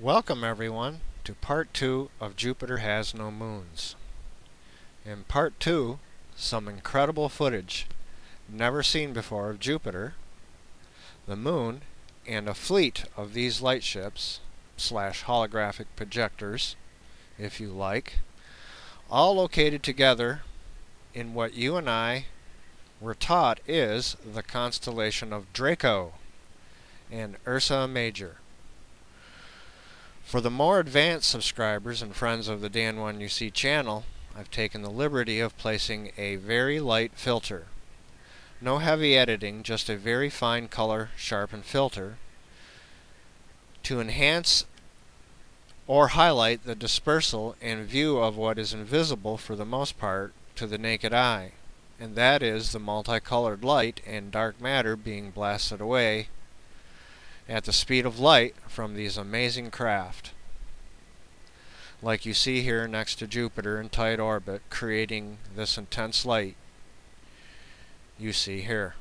Welcome everyone to part 2 of Jupiter Has No Moons. In part 2, some incredible footage never seen before of Jupiter, the Moon, and a fleet of these light ships / holographic projectors, if you like, all located together in what you and I were taught is the constellation of Draco and Ursa Major. For the more advanced subscribers and friends of the Dan1UC channel, I've taken the liberty of placing a very light filter. No heavy editing, just a very fine color sharpened filter to enhance or highlight the dispersal and view of what is invisible for the most part to the naked eye, and that is the multicolored light and dark matter being blasted away at the speed of light from these amazing craft, like you see here next to Jupiter in tight orbit, creating this intense light you see here.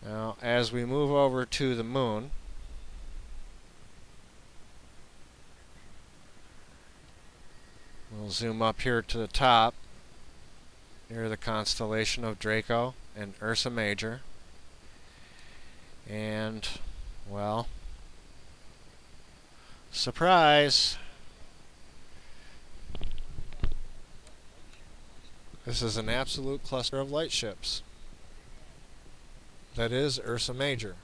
Now, as we move over to the Moon, we'll zoom up here to the top near the constellation of Draco and Ursa Major, and, well, surprise! This is an absolute cluster of light ships. That is Ursa Major.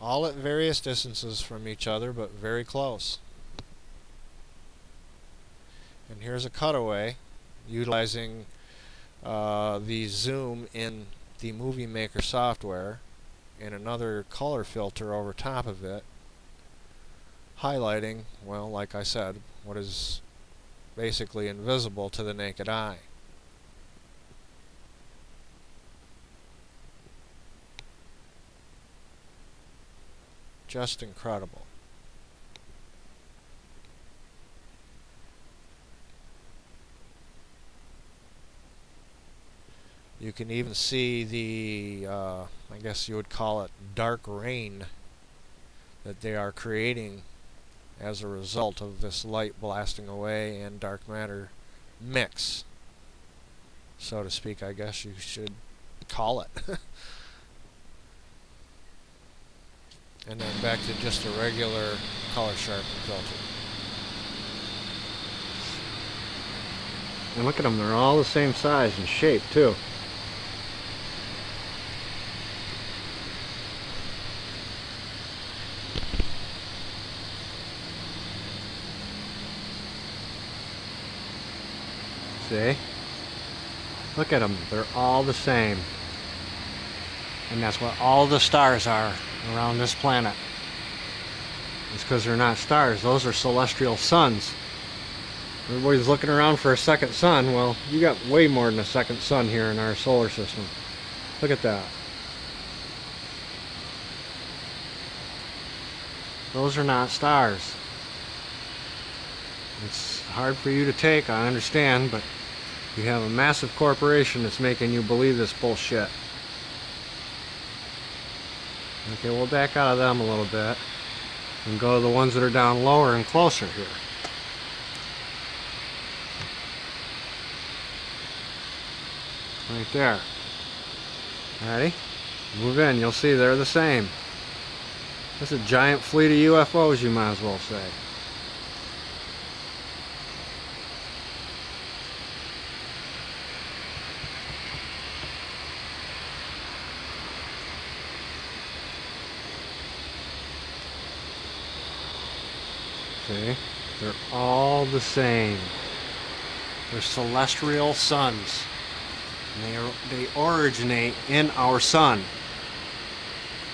All at various distances from each other, but very close. And here's a cutaway utilizing the zoom in the Movie Maker software and another color filter over top of it, highlighting, well, like I said, what is basically invisible to the naked eye. Just incredible. You can even see the, I guess you would call it dark rain that they are creating as a result of this light blasting away and dark matter mix, so to speak, I guess you should call it. And then back to just a regular color sharpen filter. And look at them, they're all the same size and shape too. See? Look at them, they're all the same. And that's what all the stars are around this planet. It's because they're not stars, those are celestial suns. Everybody's looking around for a second sun. Well, you got way more than a second sun here in our solar system. Look at that. Those are not stars. It's hard for you to take, I understand, but you have a massive corporation that's making you believe this bullshit. Okay, we'll back out of them a little bit and go to the ones that are down lower and closer here. Right there. Ready? Move in, you'll see they're the same. That's a giant fleet of UFOs, you might as well say. See? They're all the same. They're celestial suns. And they originate in our sun.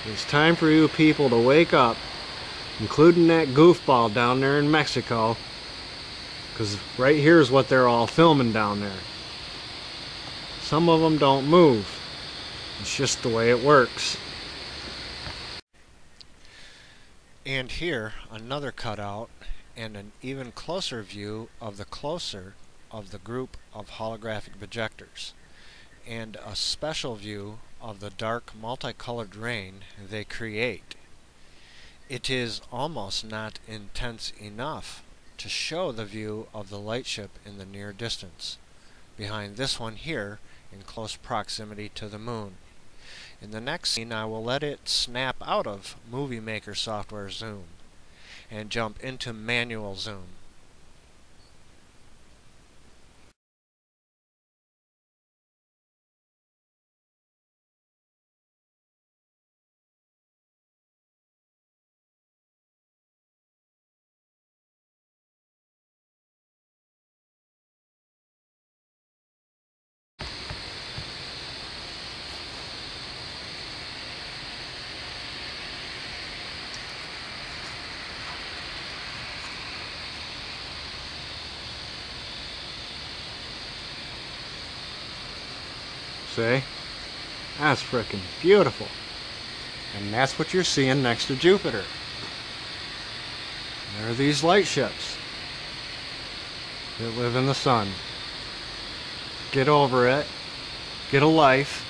It's time for you people to wake up, including that goofball down there in Mexico, because right here is what they're all filming down there. Some of them don't move. It's just the way it works. And here, another cutout and an even closer view of the closer of the group of holographic projectors, and a special view of the dark multicolored rain they create. It is almost not intense enough to show the view of the lightship in the near distance, behind this one here in close proximity to the moon. In the next scene I will let it snap out of Movie Maker software zoom and jump into manual zoom. See? That's freaking beautiful. And that's what you're seeing next to Jupiter. There are these light ships that live in the sun. Get over it, get a life,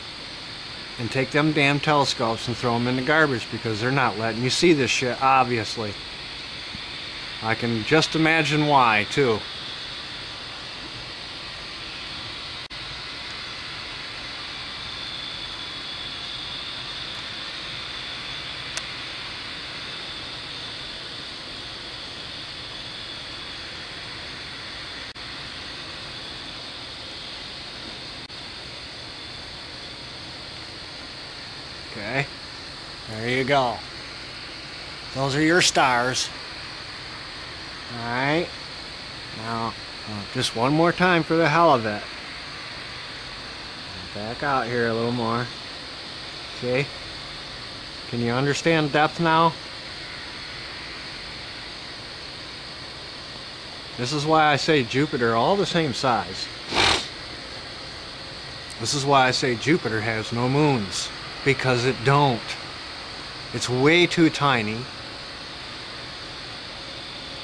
and take them damn telescopes and throw them in the garbage, because they're not letting you see this shit, obviously. I can just imagine why, too. Okay, there you go. Those are your stars. Alright, now just one more time for the hell of it. Back out here a little more. See? Can you understand depth now? This is why I say Jupiter all the same size. This is why I say Jupiter has no moons. Because it don't. It's way too tiny.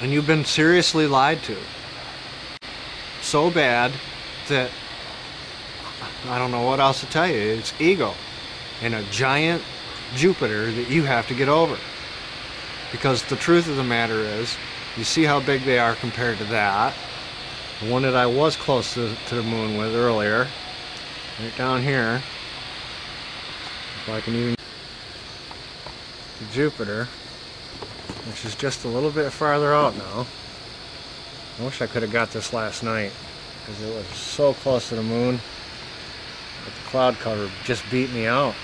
And you've been seriously lied to. So bad that I don't know what else to tell you. It's ego. And a giant Jupiter that you have to get over. Because the truth of the matter is, you see how big they are compared to that. The one that I was close to the moon with earlier. Right down here. If I can even Jupiter, which is just a little bit farther out now. I wish I could have got this last night, because it was so close to the moon, but the cloud cover just beat me out.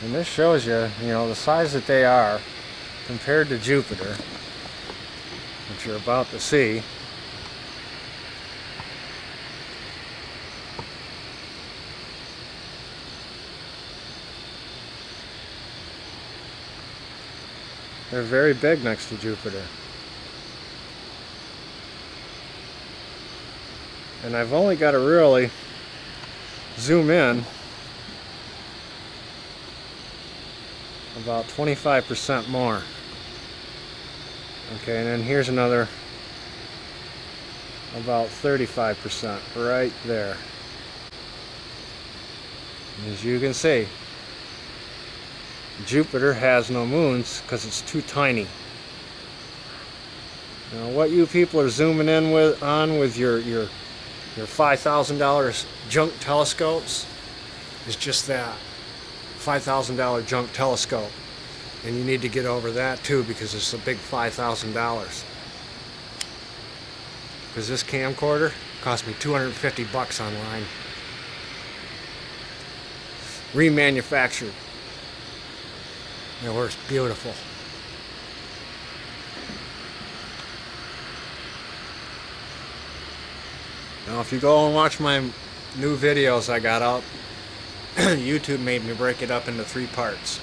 And this shows you, the size that they are compared to Jupiter, which you're about to see. They're very big next to Jupiter. And I've only got to really zoom in about 25% more. Okay, and then here's another about 35% right there. And as you can see, Jupiter has no moons because it's too tiny. Now, what you people are zooming in with your $5,000 junk telescopes is just that, $5,000 junk telescope, and you need to get over that too, because it's a big $5,000. Because this camcorder cost me $250 online, remanufactured. It works beautiful. Now if you go and watch my new videos I got up, YouTube made me break it up into 3 parts.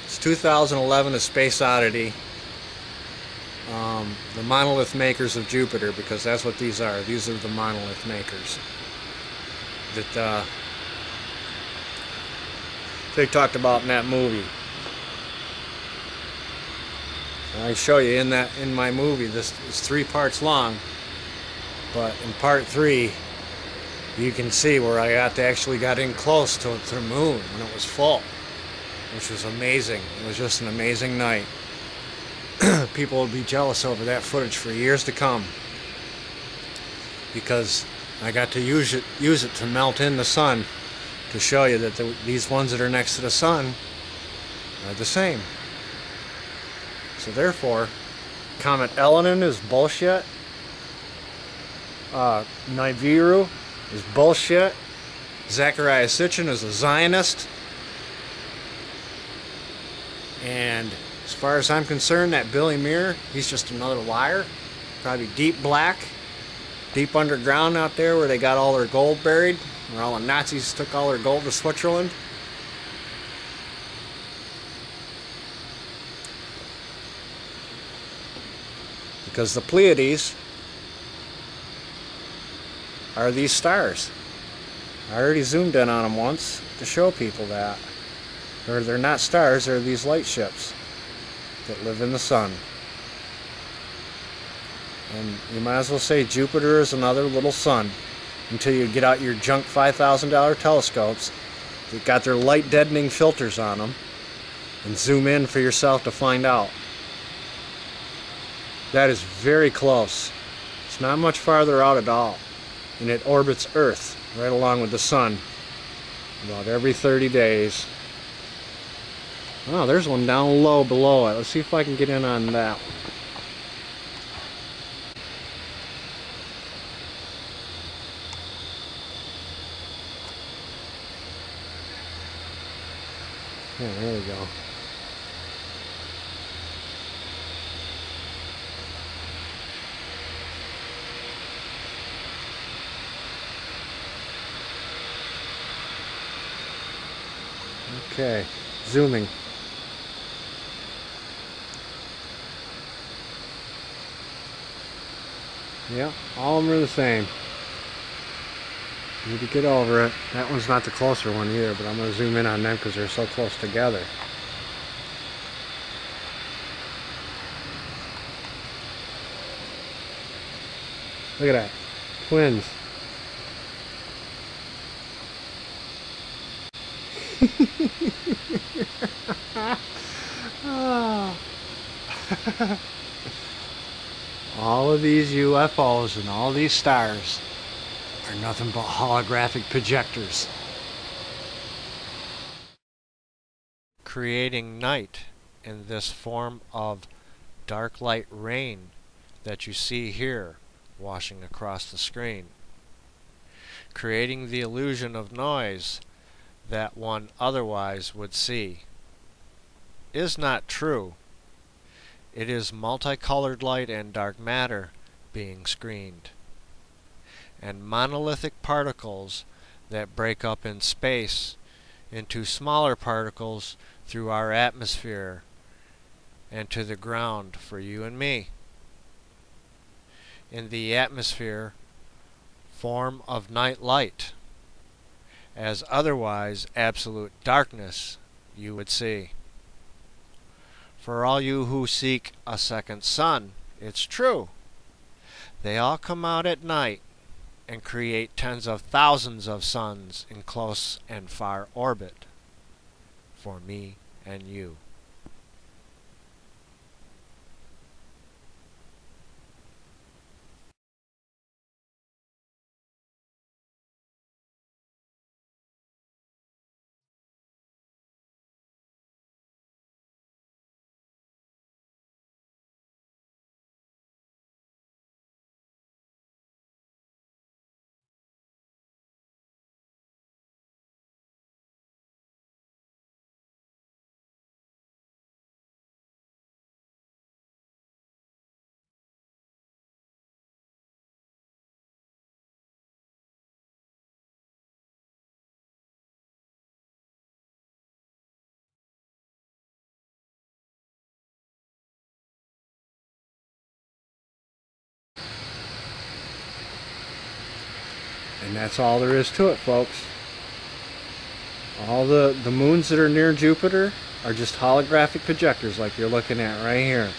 It's 2011 A Space Oddity, the monolith makers of Jupiter, because that's what these are. These are the monolith makers that they talked about in that movie. I show you in my movie. This is 3 parts long, but in part 3, you can see where I actually got in close to the moon when it was full, which was amazing. It was just an amazing night. People will be jealous over that footage for years to come, because I got to use it to melt in the sun to show you that these ones that are next to the sun are the same. So therefore, Comet Elenin is bullshit. Nibiru is bullshit. Zechariah Sitchin is a Zionist. And as far as I'm concerned, that Billy Muir, he's just another liar. Probably deep black, deep underground out there where they got all their gold buried, where all the Nazis took all their gold to Switzerland. Because the Pleiades are these stars. I already zoomed in on them once to show people that. They're not stars, they're these light ships that live in the sun. And you might as well say Jupiter is another little sun until you get out your junk $5,000 telescopes that got their light deadening filters on them and zoom in for yourself to find out. That is very close. It's not much farther out at all. And it orbits Earth right along with the sun about every 30 days. Oh, there's one down low below it. Let's see if I can get in on that one. Yeah, there we go. Okay, zooming. Yeah, all of them are the same. Need to get over it. That one's not the closer one either, but I'm going to zoom in on them because they're so close together. Look at that. Twins. All of these UFOs and all these stars are nothing but holographic projectors. Creating night in this form of dark light rain that you see here washing across the screen. Creating the illusion of noise that one otherwise would see is not true. It is multicolored light and dark matter being screened, and monolithic particles that break up in space into smaller particles through our atmosphere and to the ground for you and me. In the atmosphere, form of night light, as otherwise absolute darkness you would see. For all you who seek a second sun, it's true. They all come out at night and create tens of thousands of suns in close and far orbit for me and you. And that's all there is to it, folks. All the moons that are near Jupiter are just holographic projectors like you're looking at right here.